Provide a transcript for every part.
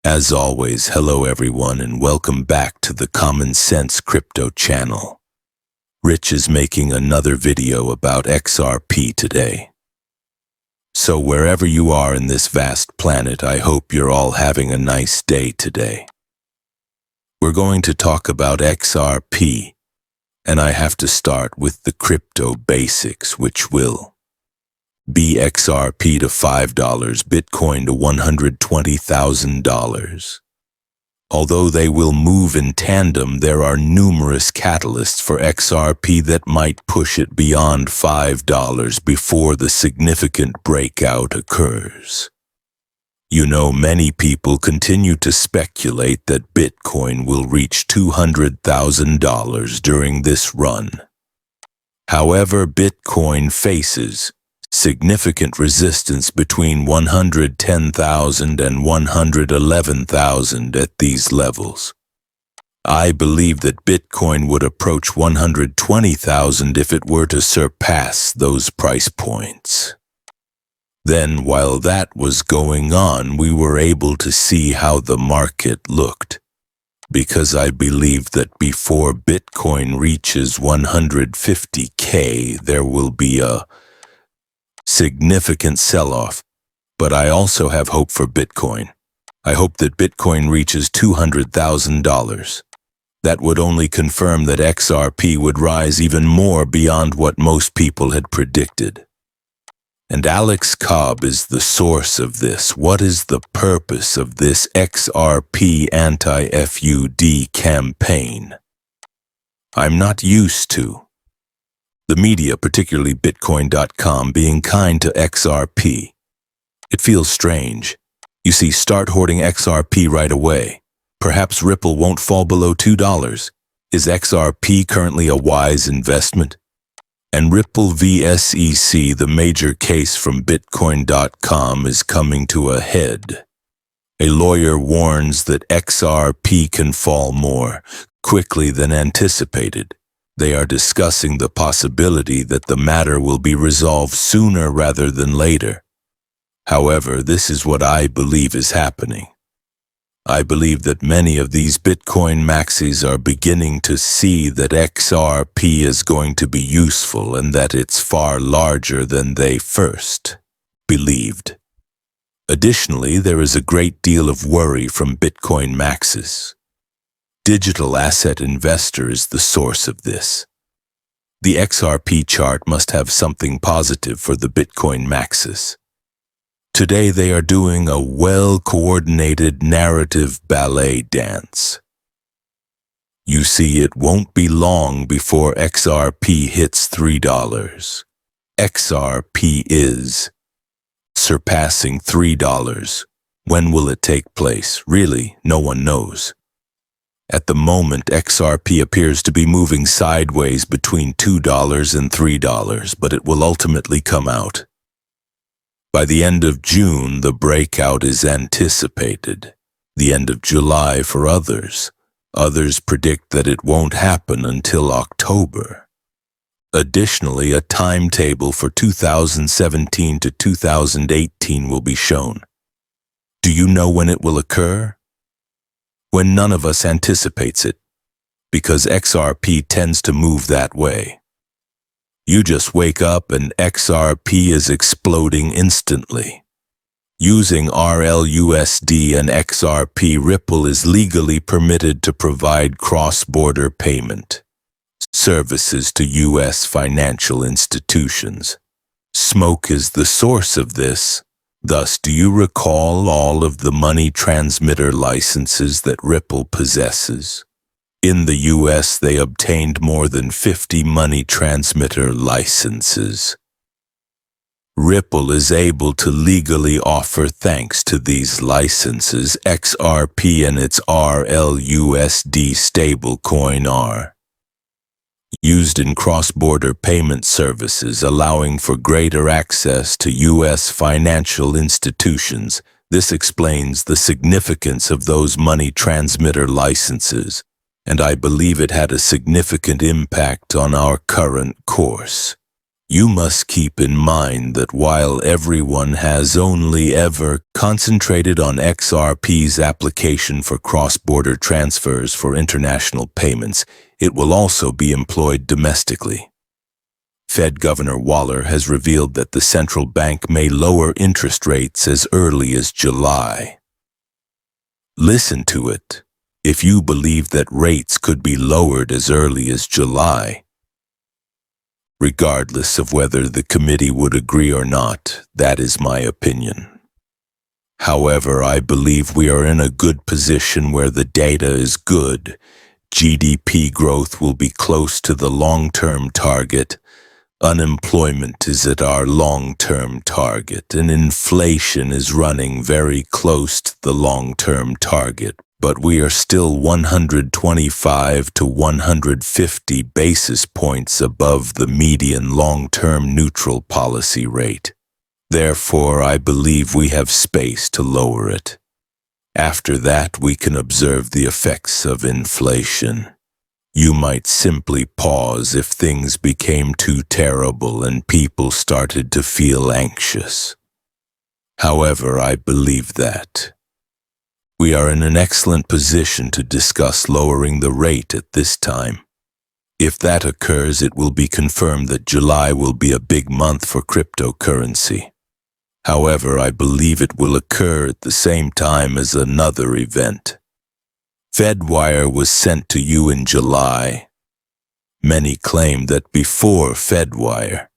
As always, hello everyone and welcome back to the Common Sense Crypto channel. Rich is making another video about XRP today. So wherever you are in this vast planet, I hope you're all having a nice day today. We're going to talk about XRP, and I have to start with the crypto basics, which will be XRP to $5, Bitcoin to $120,000. Although they will move in tandem, there are numerous catalysts for XRP that might push it beyond $5 before the significant breakout occurs. You know, many people continue to speculate that Bitcoin will reach $200,000 during this run. However, Bitcoin faces significant resistance between 110,000 and 111,000 at these levels. I believe that Bitcoin would approach 120,000 if it were to surpass those price points. Then, while that was going on, we were able to see how the market looked, because I believe that before Bitcoin reaches 150K, there will be a significant sell-off, but I also have hope for Bitcoin. I hope that Bitcoin reaches $200,000. That would only confirm that XRP would rise even more beyond what most people had predicted. And Alex Cobb is the source of this. What is the purpose of this XRP anti-FUD campaign? I'm not used to the media, particularly Bitcoin.com, being kind to XRP. It feels strange. You see, start hoarding XRP right away. Perhaps Ripple won't fall below $2. Is XRP currently a wise investment? And Ripple v. SEC, the major case from Bitcoin.com, is coming to a head. A lawyer warns that XRP can fall more quickly than anticipated. They are discussing the possibility that the matter will be resolved sooner rather than later. However, this is what I believe is happening. I believe that many of these Bitcoin maxis are beginning to see that XRP is going to be useful and that it's far larger than they first believed. Additionally, there is a great deal of worry from Bitcoin maxis. Digital asset investor is the source of this. The XRP chart must have something positive for the Bitcoin maxis. Today they are doing a well-coordinated narrative ballet dance. You see, it won't be long before XRP hits $3. XRP is surpassing $3. When will it take place? Really, no one knows. At the moment, XRP appears to be moving sideways between $2 and $3, but it will ultimately come out. By the end of June, the breakout is anticipated. The end of July for others. Others predict that it won't happen until October. Additionally, a timetable for 2017 to 2018 will be shown. Do you know when it will occur? When none of us anticipates it, because XRP tends to move that way. You just wake up and XRP is exploding instantly. Using RLUSD and XRP Ripple is legally permitted to provide cross-border payment services to U.S. financial institutions. Smoke is the source of this. Thus, do you recall all of the money transmitter licenses that Ripple possesses? In the US, they obtained more than 50 money transmitter licenses. Ripple is able to legally offer, thanks to these licenses, XRP and its RLUSD stablecoin are used in cross-border payment services, allowing for greater access to U.S. financial institutions. This explains the significance of those money transmitter licenses, and I believe it had a significant impact on our current course. You must keep in mind that while everyone has only ever concentrated on XRP's application for cross-border transfers for international payments, it will also be employed domestically. Fed Governor Waller has revealed that the central bank may lower interest rates as early as July. Listen to it. If you believe that rates could be lowered as early as July, regardless of whether the committee would agree or not, that is my opinion. However, I believe we are in a good position where the data is good. GDP growth will be close to the long-term target. Unemployment is at our long-term target, and inflation is running very close to the long-term target. But we are still 125 to 150 basis points above the median long-term neutral policy rate. Therefore, I believe we have space to lower it. After that, we can observe the effects of inflation. You might simply pause if things became too terrible and people started to feel anxious. However, I believe that we are in an excellent position to discuss lowering the rate at this time. If that occurs, it will be confirmed that July will be a big month for cryptocurrency. However, I believe it will occur at the same time as another event. FedWire was sent to you in July. Many claim that before FedWire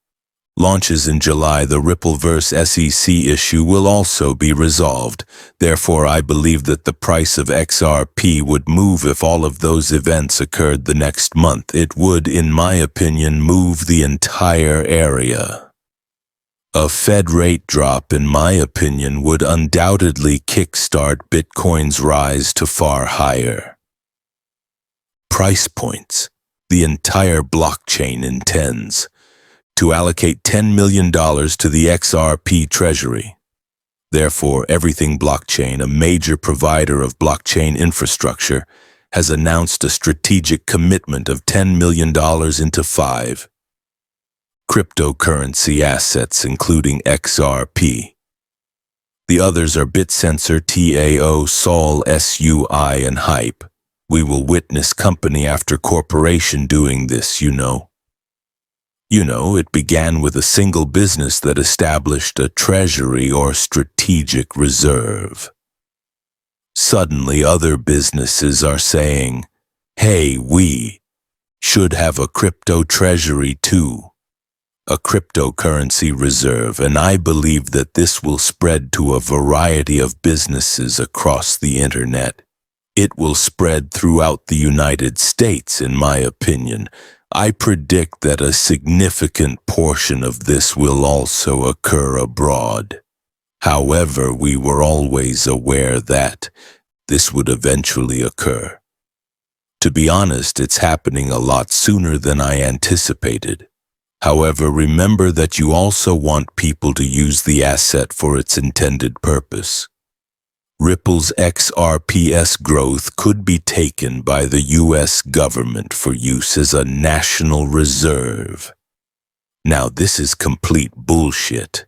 launches in July, the Ripple vs. SEC issue will also be resolved. Therefore, I believe that the price of XRP would move if all of those events occurred the next month. It would, in my opinion, move the entire area. A Fed rate drop, in my opinion, would undoubtedly kickstart Bitcoin's rise to far higher price points. The entire blockchain intends to allocate $10 million to the Xrp Treasury. Therefore, Everything Blockchain, a major provider of blockchain infrastructure, has announced a strategic commitment of $10 million into 5 cryptocurrency assets, including XRP. The others are BitSensor, TAO, Sol, SUI, and Hype. We will witness company after corporation doing this, you know. It began with a single business that established a treasury or strategic reserve. Suddenly, other businesses are saying, hey, we should have a crypto treasury too, a cryptocurrency reserve, and I believe that this will spread to a variety of businesses across the internet. It will spread throughout the United States, in my opinion. I predict that a significant portion of this will also occur abroad. However, we were always aware that this would eventually occur. To be honest, it's happening a lot sooner than I anticipated. However, remember that you also want people to use the asset for its intended purpose. Ripple's XRP's growth could be taken by the US government for use as a national reserve. Now, this is complete bullshit.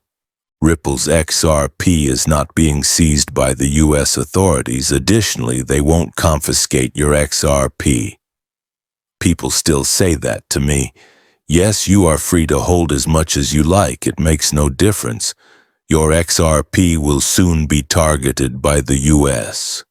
Ripple's XRP is not being seized by the US authorities. Additionally, they won't confiscate your XRP. People still say that to me. Yes, you are free to hold as much as you like. It makes no difference. Your XRP will soon be targeted by the US.